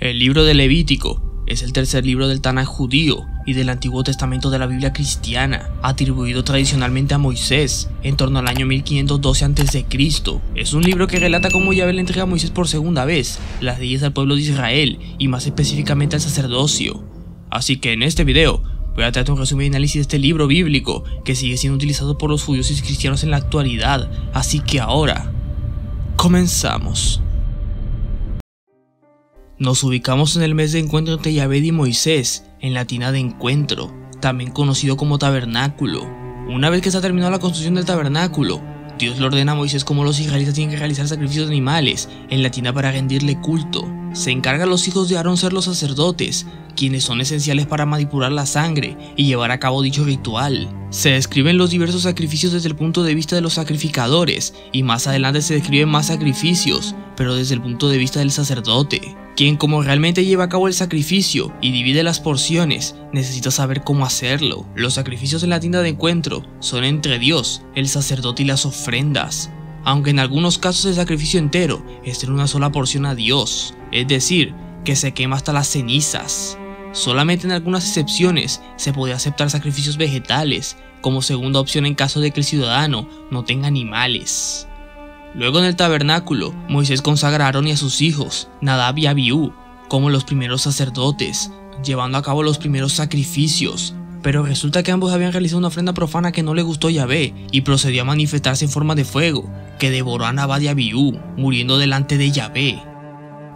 El libro de Levítico es el tercer libro del Tanaj judío y del Antiguo Testamento de la Biblia cristiana, atribuido tradicionalmente a Moisés en torno al año 1512 a.C. Es un libro que relata cómo Yahvé le entrega a Moisés por segunda vez las leyes al pueblo de Israel y más específicamente al sacerdocio. Así que en este video voy a tratar un resumen y análisis de este libro bíblico que sigue siendo utilizado por los judíos y cristianos en la actualidad, así que ahora comenzamos. Nos ubicamos en el mes de encuentro entre Yahvé y Moisés, en la tina de encuentro, también conocido como tabernáculo. Una vez que está terminada la construcción del tabernáculo, Dios le ordena a Moisés cómo los israelitas tienen que realizar sacrificios de animales en la tina para rendirle culto. Se encarga a los hijos de Aarón ser los sacerdotes, quienes son esenciales para manipular la sangre y llevar a cabo dicho ritual. Se describen los diversos sacrificios desde el punto de vista de los sacrificadores, y más adelante se describen más sacrificios, pero desde el punto de vista del sacerdote, quien como realmente lleva a cabo el sacrificio y divide las porciones, necesita saber cómo hacerlo. Los sacrificios en la tienda de encuentro son entre Dios, el sacerdote y las ofrendas, aunque en algunos casos el sacrificio entero es en una sola porción a Dios, es decir, que se quema hasta las cenizas. Solamente en algunas excepciones se puede aceptar sacrificios vegetales, como segunda opción en caso de que el ciudadano no tenga animales. Luego en el tabernáculo, Moisés consagra a Aarón y a sus hijos, Nadab y Abiú, como los primeros sacerdotes, llevando a cabo los primeros sacrificios. Pero resulta que ambos habían realizado una ofrenda profana que no le gustó a Yahvé y procedió a manifestarse en forma de fuego, que devoró a Nadab y Abiú, muriendo delante de Yahvé.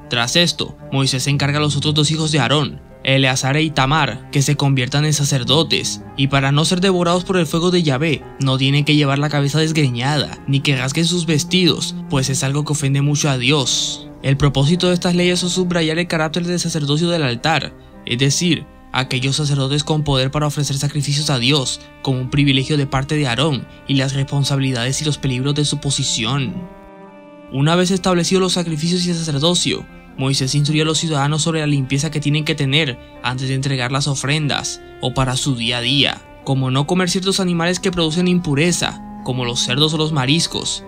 Tras esto, Moisés encarga a los otros dos hijos de Aarón, Eleazar e Itamar, que se conviertan en sacerdotes, y para no ser devorados por el fuego de Yahvé, no tienen que llevar la cabeza desgreñada, ni que rasguen sus vestidos, pues es algo que ofende mucho a Dios. El propósito de estas leyes es subrayar el carácter del sacerdocio del altar, es decir, aquellos sacerdotes con poder para ofrecer sacrificios a Dios, como un privilegio de parte de Aarón, y las responsabilidades y los peligros de su posición. Una vez establecidos los sacrificios y el sacerdocio, Moisés instruyó a los ciudadanos sobre la limpieza que tienen que tener antes de entregar las ofrendas, o para su día a día, como no comer ciertos animales que producen impureza, como los cerdos o los mariscos.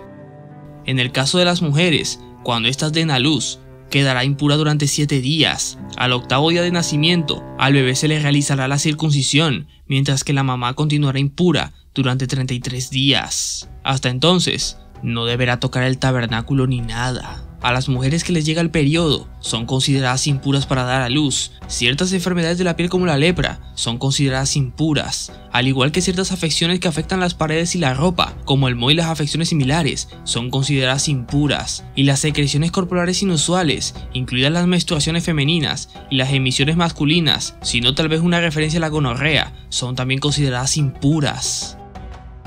En el caso de las mujeres, cuando éstas den a luz, quedará impura durante 7 días. Al 8º día de nacimiento, al bebé se le realizará la circuncisión, mientras que la mamá continuará impura durante 33 días. Hasta entonces, no deberá tocar el tabernáculo ni nada. A las mujeres que les llega el periodo son consideradas impuras para dar a luz. Ciertas enfermedades de la piel como la lepra son consideradas impuras, al igual que ciertas afecciones que afectan las paredes y la ropa, como el moho y las afecciones similares, son consideradas impuras, y las secreciones corporales inusuales, incluidas las menstruaciones femeninas y las emisiones masculinas, sino tal vez una referencia a la gonorrea, son también consideradas impuras.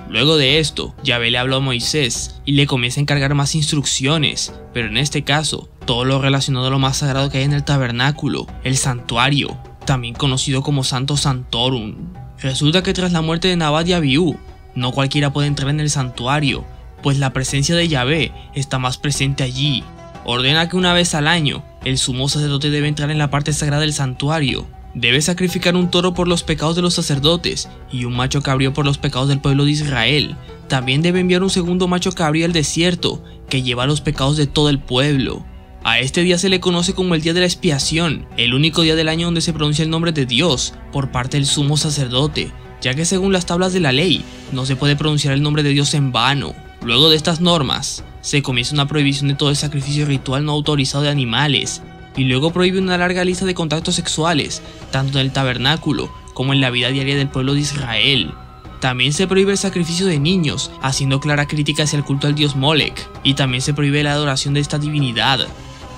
Luego de esto, Yahvé le habló a Moisés y le comienza a encargar más instrucciones, pero en este caso, todo lo relacionado a lo más sagrado que hay en el tabernáculo, el santuario, también conocido como Santo Santorum. Resulta que tras la muerte de Nadab y Abiú, no cualquiera puede entrar en el santuario, pues la presencia de Yahvé está más presente allí. Ordena que una vez al año, el sumo sacerdote debe entrar en la parte sagrada del santuario. Debe sacrificar un toro por los pecados de los sacerdotes y un macho cabrío por los pecados del pueblo de Israel. También debe enviar un segundo macho cabrío al desierto que lleva los pecados de todo el pueblo. A este día se le conoce como el día de la expiación, el único día del año donde se pronuncia el nombre de Dios por parte del sumo sacerdote, ya que según las tablas de la ley no se puede pronunciar el nombre de Dios en vano. Luego de estas normas, se comienza una prohibición de todo el sacrificio ritual no autorizado de animales, y luego prohíbe una larga lista de contactos sexuales, tanto en el tabernáculo como en la vida diaria del pueblo de Israel. También se prohíbe el sacrificio de niños, haciendo clara crítica hacia el culto al dios Molech, y también se prohíbe la adoración de esta divinidad.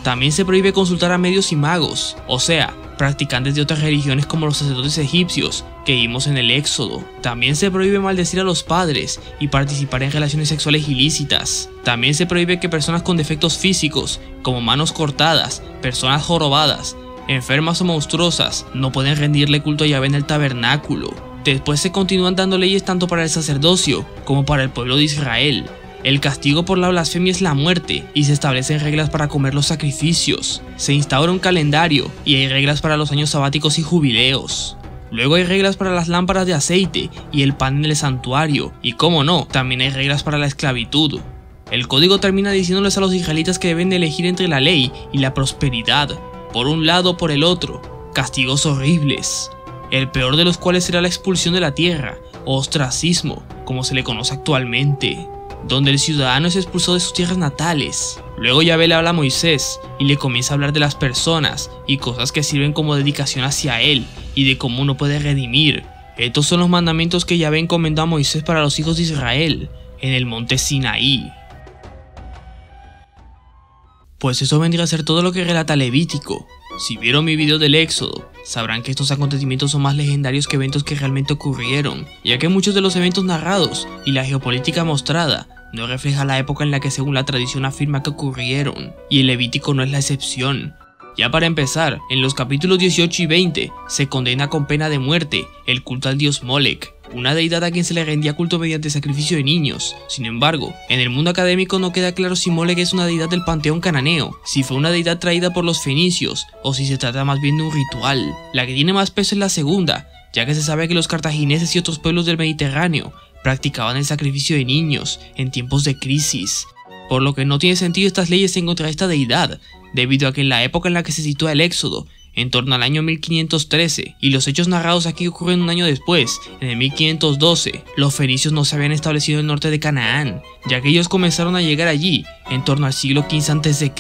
También se prohíbe consultar a medios y magos, o sea, practicantes de otras religiones como los sacerdotes egipcios que vimos en el Éxodo. También se prohíbe maldecir a los padres y participar en relaciones sexuales ilícitas. También se prohíbe que personas con defectos físicos, como manos cortadas, personas jorobadas, enfermas o monstruosas, no pueden rendirle culto a Yahvé en el tabernáculo. Después se continúan dando leyes tanto para el sacerdocio como para el pueblo de Israel. El castigo por la blasfemia es la muerte, y se establecen reglas para comer los sacrificios. Se instaura un calendario, y hay reglas para los años sabáticos y jubileos. Luego hay reglas para las lámparas de aceite y el pan en el santuario, y como no, también hay reglas para la esclavitud. El código termina diciéndoles a los israelitas que deben elegir entre la ley y la prosperidad. por un lado o por el otro, castigos horribles, el peor de los cuales será la expulsión de la tierra, o ostracismo, como se le conoce actualmente, donde el ciudadano es expulsado de sus tierras natales. Luego Yahvé le habla a Moisés y le comienza a hablar de las personas y cosas que sirven como dedicación hacia él y de cómo uno puede redimir. Estos son los mandamientos que Yahvé encomendó a Moisés para los hijos de Israel en el monte Sinaí. Pues eso vendría a ser todo lo que relata Levítico. Si vieron mi video del Éxodo, sabrán que estos acontecimientos son más legendarios que eventos que realmente ocurrieron, ya que muchos de los eventos narrados y la geopolítica mostrada no refleja la época en la que según la tradición afirma que ocurrieron, y el Levítico no es la excepción. Ya para empezar, en los capítulos 18 y 20 se condena con pena de muerte el culto al dios Molec, una deidad a quien se le rendía culto mediante sacrificio de niños. Sin embargo, en el mundo académico no queda claro si Molec es una deidad del panteón cananeo, si fue una deidad traída por los fenicios, o si se trata más bien de un ritual. La que tiene más peso es la segunda, ya que se sabe que los cartagineses y otros pueblos del Mediterráneo practicaban el sacrificio de niños en tiempos de crisis, por lo que no tiene sentido estas leyes en contra de esta deidad, debido a que en la época en la que se sitúa el Éxodo, en torno al año 1513, y los hechos narrados aquí ocurren un año después, en el 1512, los fenicios no se habían establecido en el norte de Canaán, ya que ellos comenzaron a llegar allí en torno al siglo XV a.C.,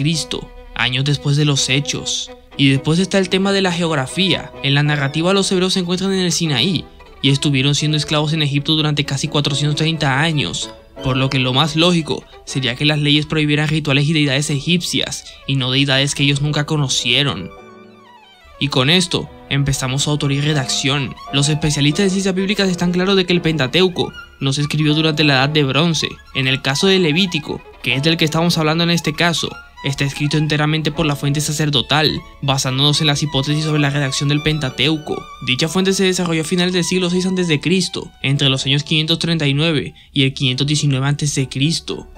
años después de los hechos. Y después está el tema de la geografía. En la narrativa los hebreos se encuentran en el Sinaí, y estuvieron siendo esclavos en Egipto durante casi 430 años, por lo que lo más lógico sería que las leyes prohibieran rituales y deidades egipcias, y no deidades que ellos nunca conocieron. Y con esto empezamos su autoría y redacción. Los especialistas de ciencias bíblicas están claros de que el Pentateuco no se escribió durante la Edad de Bronce. En el caso de Levítico, que es del que estamos hablando en este caso, está escrito enteramente por la fuente sacerdotal, basándonos en las hipótesis sobre la redacción del Pentateuco. Dicha fuente se desarrolló a finales del siglo VI a.C., entre los años 539 y el 519 a.C.,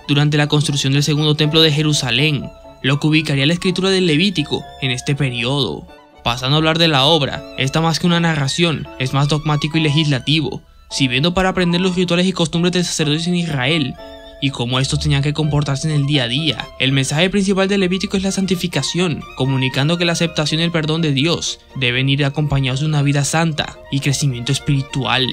durante la construcción del segundo templo de Jerusalén, lo que ubicaría la escritura del Levítico en este periodo. Pasando a hablar de la obra, esta más que una narración, es más dogmático y legislativo, sirviendo para aprender los rituales y costumbres de sacerdotes en Israel, y cómo estos tenían que comportarse en el día a día. El mensaje principal del Levítico es la santificación, comunicando que la aceptación y el perdón de Dios deben ir acompañados de una vida santa y crecimiento espiritual.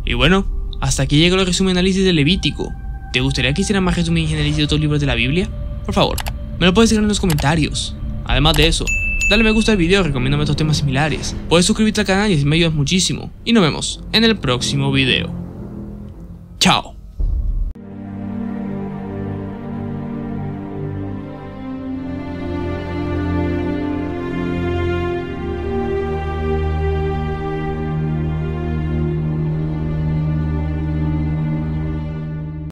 Y bueno, hasta aquí llega el resumen y análisis del Levítico. ¿Te gustaría que hiciera más resumen y análisis de otros libros de la Biblia? Por favor, me lo puedes dejar en los comentarios. Además de eso, dale me gusta al video, recomiéndame otros temas similares. Puedes suscribirte al canal y así me ayudas muchísimo. Y nos vemos en el próximo video. Chao.